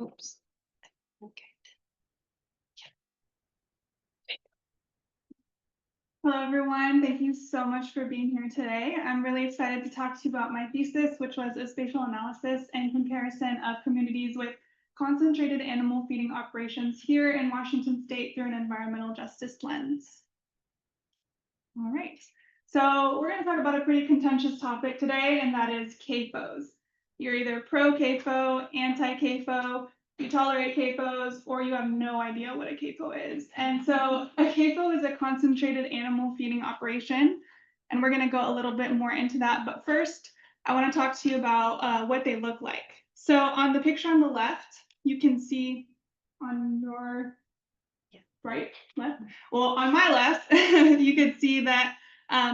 Oops. Okay. Hello, everyone. Thank you so much for being here today. I'm really excited to talk to you about my thesis, which was a spatial analysis and comparison of communities with concentrated animal feeding operations here in Washington State through an environmental justice lens. All right, so we're going to talk about a pretty contentious topic today, and that is CAFOs. You're either pro-CAFO, anti-CAFO, you tolerate CAFOs, or you have no idea what a CAFO is. And so a CAFO is a concentrated animal feeding operation, and we're going to go a little bit more into that. But first, I want to talk to you about what they look like. So on the picture on the left, you can see on your right, left. Well, on my left, you can see that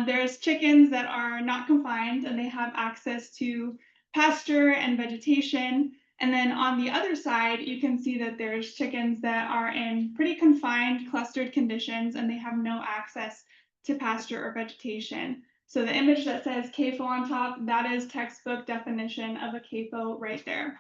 there's chickens that are not confined and they have access to pasture and vegetation. And then on the other side, you can see that there's chickens that are in pretty confined, clustered conditions and they have no access to pasture or vegetation. So the image that says CAFO on top, that is textbook definition of a CAFO right there.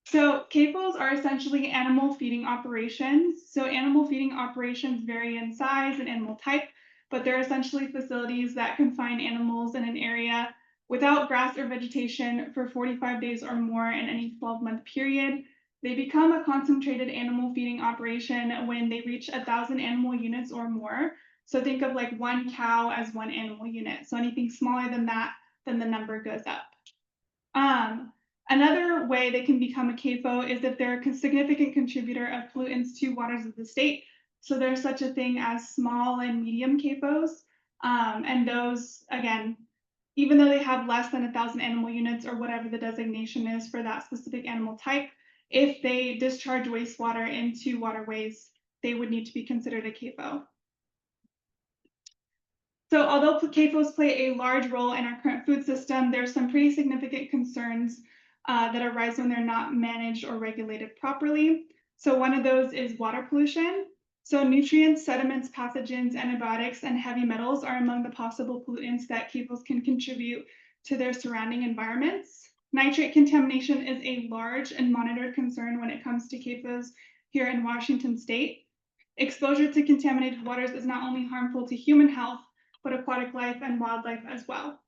So CAFOs are essentially animal feeding operations. So animal feeding operations vary in size and animal type, but they're essentially facilities that confine animals in an area without grass or vegetation for 45 days or more in any 12-month period. They become a concentrated animal feeding operation when they reach 1,000 animal units or more. So think of like one cow as one animal unit. So anything smaller than that, then the number goes up. Another way they can become a CAFO is if they're a significant contributor of pollutants to waters of the state. So there's such a thing as small and medium CAFOs. And those, again, even though they have less than 1,000 animal units or whatever the designation is for that specific animal type, if they discharge wastewater into waterways, they would need to be considered a CAFO. So although CAFOs play a large role in our current food system, there's some pretty significant concerns that arise when they're not managed or regulated properly. So one of those is water pollution. So nutrients, sediments, pathogens, antibiotics, and heavy metals are among the possible pollutants that CAFOs can contribute to their surrounding environments. Nitrate contamination is a large and monitored concern when it comes to CAFOs here in Washington State. Exposure to contaminated waters is not only harmful to human health, but aquatic life and wildlife as well.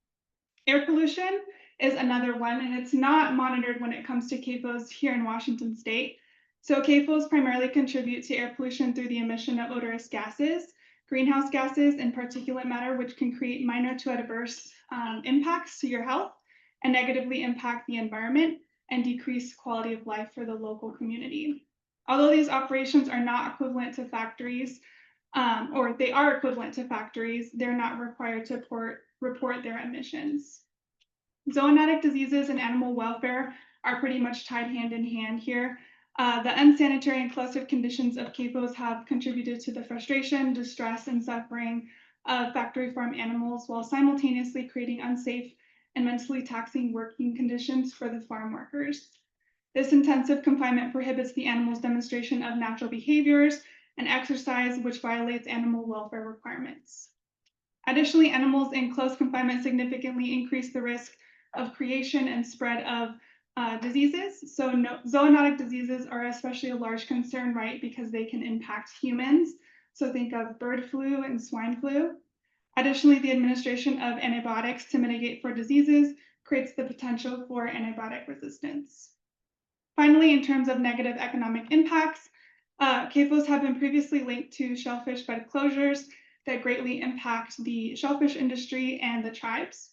Air pollution is another one, and it's not monitored when it comes to CAFOs here in Washington State. So CAFOs primarily contribute to air pollution through the emission of odorous gases, greenhouse gases, and particulate matter, which can create minor to adverse impacts to your health and negatively impact the environment and decrease quality of life for the local community. Although these operations are not equivalent to factories, or they are equivalent to factories, they're not required to report their emissions. Zoonotic diseases and animal welfare are pretty much tied hand in hand here. The unsanitary and clustered conditions of CAFOs have contributed to the frustration, distress, and suffering of factory farm animals while simultaneously creating unsafe and mentally taxing working conditions for the farm workers. This intensive confinement prohibits the animal's demonstration of natural behaviors and exercise, which violates animal welfare requirements. Additionally, animals in close confinement significantly increase the risk of creation and spread of diseases. So zoonotic diseases are especially a large concern, right, because they can impact humans. So think of bird flu and swine flu. Additionally, the administration of antibiotics to mitigate for diseases creates the potential for antibiotic resistance. Finally, in terms of negative economic impacts, CAFOs have been previously linked to shellfish bed closures that greatly impact the shellfish industry and the tribes.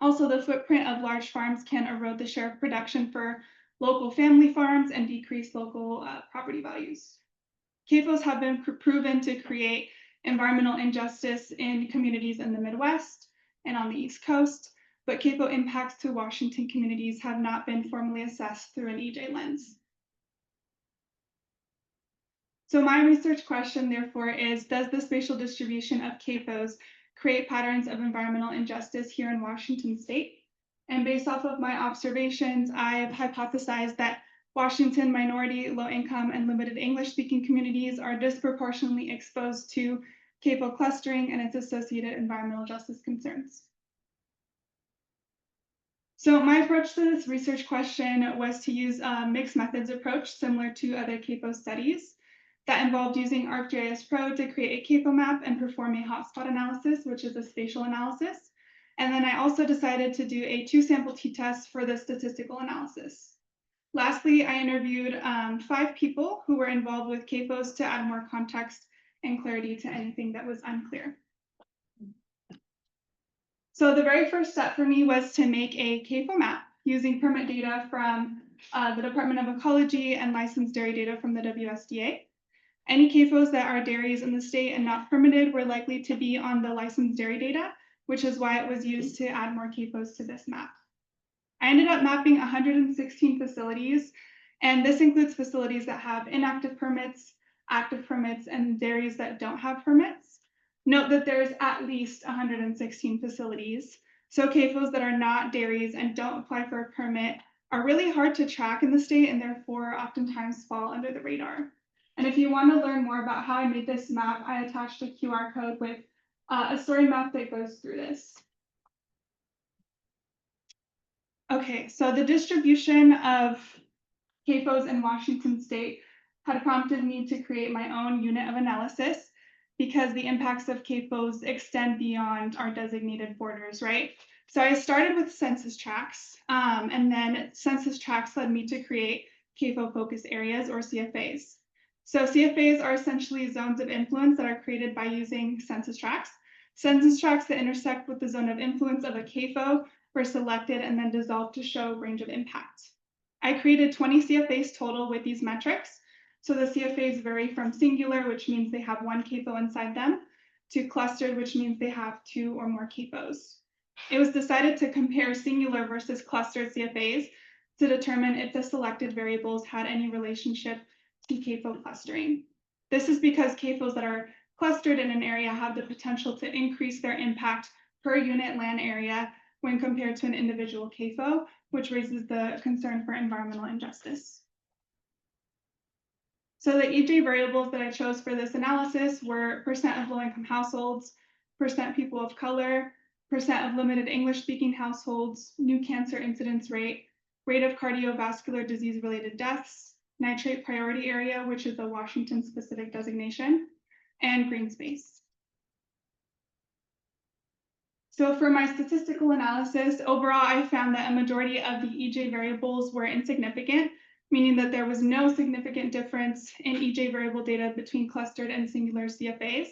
Also, the footprint of large farms can erode the share of production for local family farms and decrease local property values. CAFOs have been proven to create environmental injustice in communities in the Midwest and on the East Coast, but CAFO impacts to Washington communities have not been formally assessed through an EJ lens. So my research question, therefore, is, does the spatial distribution of CAFOs create patterns of environmental injustice here in Washington State? And based off of my observations, I've hypothesized that Washington minority, low-income, and limited English-speaking communities are disproportionately exposed to CAFO clustering and its associated environmental justice concerns. So my approach to this research question was to use a mixed methods approach similar to other CAFO studies that involved using ArcGIS Pro to create a CAFO map and perform a hotspot analysis, which is a spatial analysis. And then I also decided to do a 2-sample t-test for the statistical analysis. Lastly, I interviewed 5 people who were involved with CAFOs to add more context and clarity to anything that was unclear. So the very first step for me was to make a CAFO map using permit data from the Department of Ecology and licensed dairy data from the WSDA. Any CAFOs that are dairies in the state and not permitted were likely to be on the licensed dairy data, which is why it was used to add more CAFOs to this map. I ended up mapping 116 facilities, and this includes facilities that have inactive permits, active permits, and dairies that don't have permits. Note that there's at least 116 facilities. So CAFOs that are not dairies and don't apply for a permit are really hard to track in the state and therefore oftentimes fall under the radar. And if you want to learn more about how I made this map, I attached a QR code with a story map that goes through this. Okay, so the distribution of CAFOs in Washington state had prompted me to create my own unit of analysis because the impacts of CAFOs extend beyond our designated borders, right? So I started with census tracts, and then census tracts led me to create CAFO focus areas or CFAs. So CFAs are essentially zones of influence that are created by using census tracts. Census tracts that intersect with the zone of influence of a CAFO were selected and then dissolved to show range of impact. I created 20 CFAs total with these metrics. So the CFAs vary from singular, which means they have one CAFO inside them, to clustered, which means they have 2 or more CAFOs. It was decided to compare singular versus clustered CFAs to determine if the selected variables had any relationship to CAFO clustering. This is because CAFOs that are clustered in an area have the potential to increase their impact per unit land area when compared to an individual CAFO, which raises the concern for environmental injustice. So the EJ variables that I chose for this analysis were percent of low-income households, percent people of color, percent of limited English-speaking households, new cancer incidence rate, rate of cardiovascular disease-related deaths, nitrate priority area, which is a Washington-specific designation, and green space. So for my statistical analysis, overall, I found that a majority of the EJ variables were insignificant, meaning that there was no significant difference in EJ variable data between clustered and singular CFAs.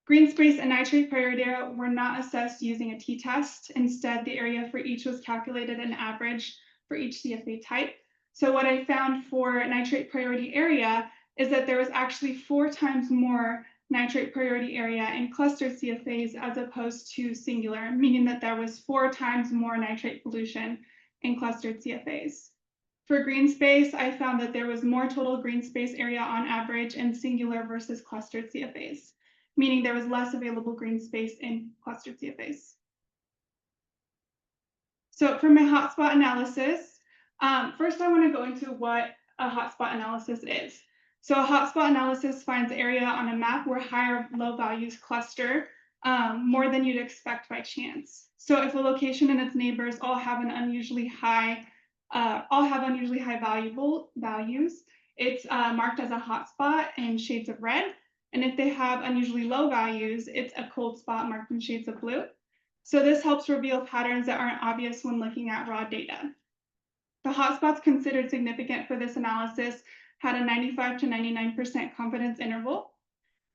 Green space and nitrate priority area were not assessed using a t-test. Instead, the area for each was calculated an average for each CFA type. So what I found for nitrate priority area is that there was actually 4 times more nitrate priority area in clustered CFAs as opposed to singular, meaning that there was 4 times more nitrate pollution in clustered CFAs. For green space, I found that there was more total green space area on average in singular versus clustered CFAs, meaning there was less available green space in clustered CFAs. So for my hotspot analysis, first I want to go into what a hotspot analysis is. So a hotspot analysis finds area on a map where high or low values cluster more than you'd expect by chance. So if a location and its neighbors all have unusually high values, it's marked as a hotspot in shades of red. And if they have unusually low values, it's a cold spot marked in shades of blue. So this helps reveal patterns that aren't obvious when looking at raw data. The hotspots considered significant for this analysis had a 95 to 99% confidence interval.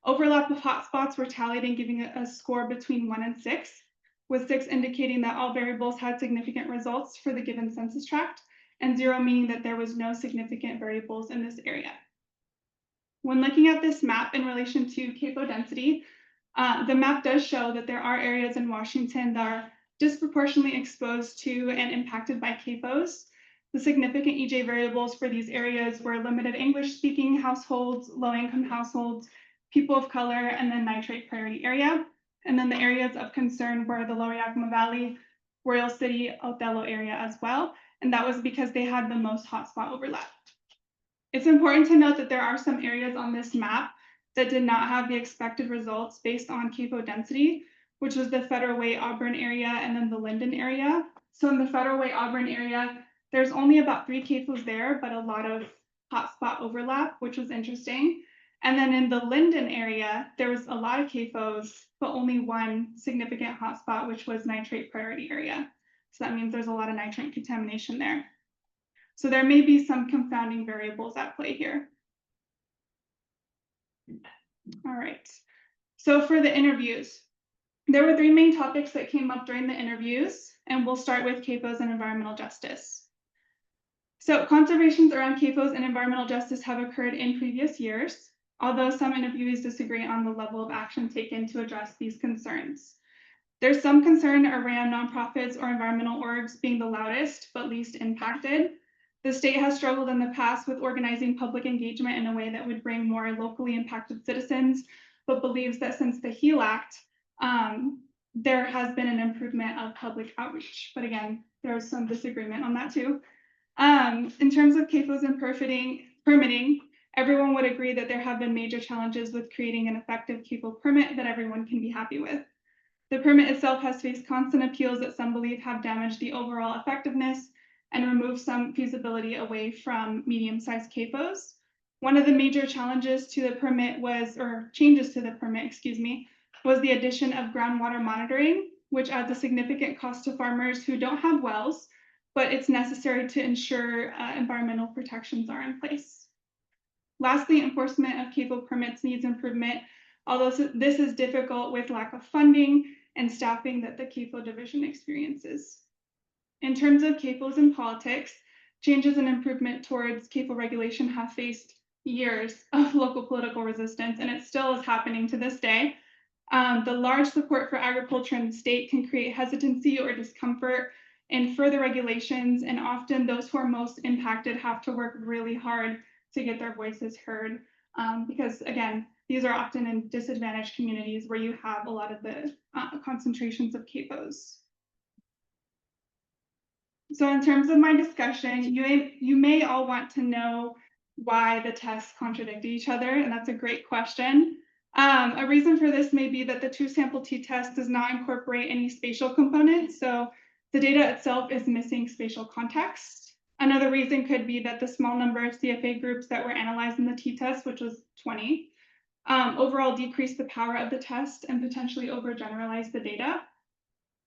Overlap of hotspots were tallied and giving a score between 1 and 6, with 6 indicating that all variables had significant results for the given census tract, and 0 meaning that there was no significant variables in this area. When looking at this map in relation to CAFO density, the map does show that there are areas in Washington that are disproportionately exposed to and impacted by CAFOs. The significant EJ variables for these areas were limited English-speaking households, low-income households, people of color, and then nitrate priority area. And then the areas of concern were the Lower Yakima Valley, Royal City, Othello area as well. And that was because they had the most hotspot overlap. It's important to note that there are some areas on this map that did not have the expected results based on CAFO density, which was the Federal Way Auburn area and then the Linden area. So in the Federal Way Auburn area, there's only about 3 CAFOs there, but a lot of hotspot overlap, which was interesting. And then in the Linden area, there was a lot of CAFOs, but only one significant hotspot, which was nitrate priority area. So that means there's a lot of nitrate contamination there. So there may be some confounding variables at play here. All right. So for the interviews, there were 3 main topics that came up during the interviews, and we'll start with CAFOs and environmental justice. So conservations around CAFOs and environmental justice have occurred in previous years, although some interviewees disagree on the level of action taken to address these concerns. There's some concern around nonprofits or environmental orgs being the loudest but least impacted. The state has struggled in the past with organizing public engagement in a way that would bring more locally impacted citizens, but believes that since the HEAL Act, there has been an improvement of public outreach. But again, there's some disagreement on that too. In terms of CAFOs and permitting, everyone would agree that there have been major challenges with creating an effective CAFO permit that everyone can be happy with. The permit itself has faced constant appeals that some believe have damaged the overall effectiveness and removed some feasibility away from medium-sized CAFOs. One of the major challenges to the permit was, or changes to the permit, excuse me, was the addition of groundwater monitoring, which adds a significant cost to farmers who don't have wells, but it's necessary to ensure environmental protections are in place. Lastly, enforcement of CAFO permits needs improvement, although this is difficult with lack of funding and staffing that the CAFO division experiences. In terms of CAFOs and politics, changes and improvement towards CAFO regulation have faced years of local political resistance, and it still is happening to this day. The large support for agriculture in the state can create hesitancy or discomfort in further regulations, and often those who are most impacted have to work really hard to get their voices heard, because again, these are often in disadvantaged communities where you have a lot of the concentrations of CAFOs. So in terms of my discussion, you may all want to know why the tests contradict each other, and that's a great question. A reason for this may be that the 2-sample t-test does not incorporate any spatial components, so the data itself is missing spatial context. Another reason could be that the small number of CFA groups that were analyzed in the t-test, which was 20, overall decreased the power of the test and potentially overgeneralized the data.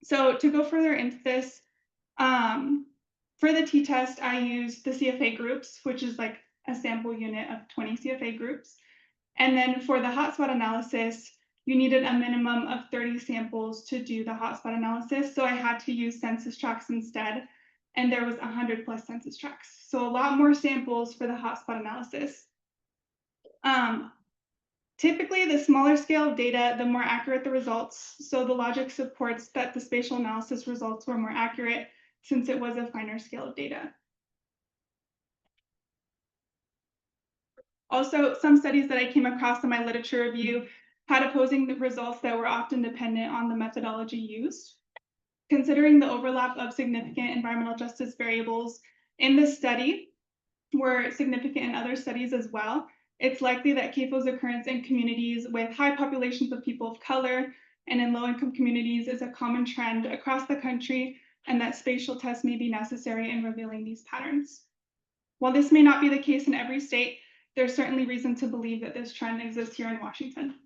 So to go further into this, for the t-test, I used the CFA groups, which is like a sample unit of 20 CFA groups. And then for the hotspot analysis, you needed a minimum of 30 samples to do the hotspot analysis. So I had to use census tracts instead. And there was 100+ census tracts. So a lot more samples for the hotspot analysis. Typically, the smaller scale of data, the more accurate the results. So the logic supports that the spatial analysis results were more accurate since it was a finer scale of data. Also, some studies that I came across in my literature review had opposing results that were often dependent on the methodology used. Considering the overlap of significant environmental justice variables in this study were significant in other studies as well, it's likely that CAFO's occurrence in communities with high populations of people of color and in low-income communities is a common trend across the country, and that spatial tests may be necessary in revealing these patterns. While this may not be the case in every state, there's certainly reason to believe that this trend exists here in Washington.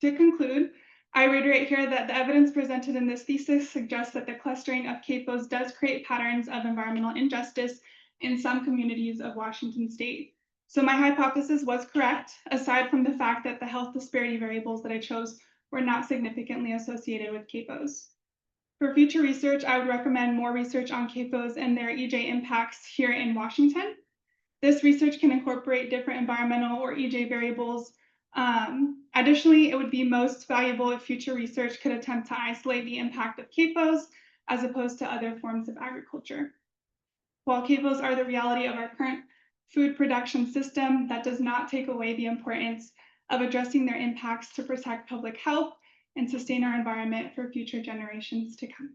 To conclude, I reiterate here that the evidence presented in this thesis suggests that the clustering of CAFOs does create patterns of environmental injustice in some communities of Washington state. So my hypothesis was correct, aside from the fact that the health disparity variables that I chose were not significantly associated with CAFOs. For future research, I would recommend more research on CAFOs and their EJ impacts here in Washington. This research can incorporate different environmental or EJ variables. Additionally, it would be most valuable if future research could attempt to isolate the impact of CAFOs as opposed to other forms of agriculture. While CAFOs are the reality of our current food production system, that does not take away the importance of addressing their impacts to protect public health and sustain our environment for future generations to come.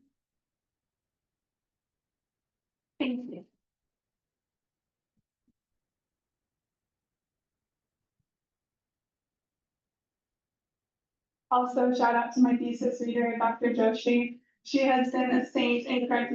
Thank you. Also, shout out to my thesis reader, Dr. Joshi. She has been a saint in correcting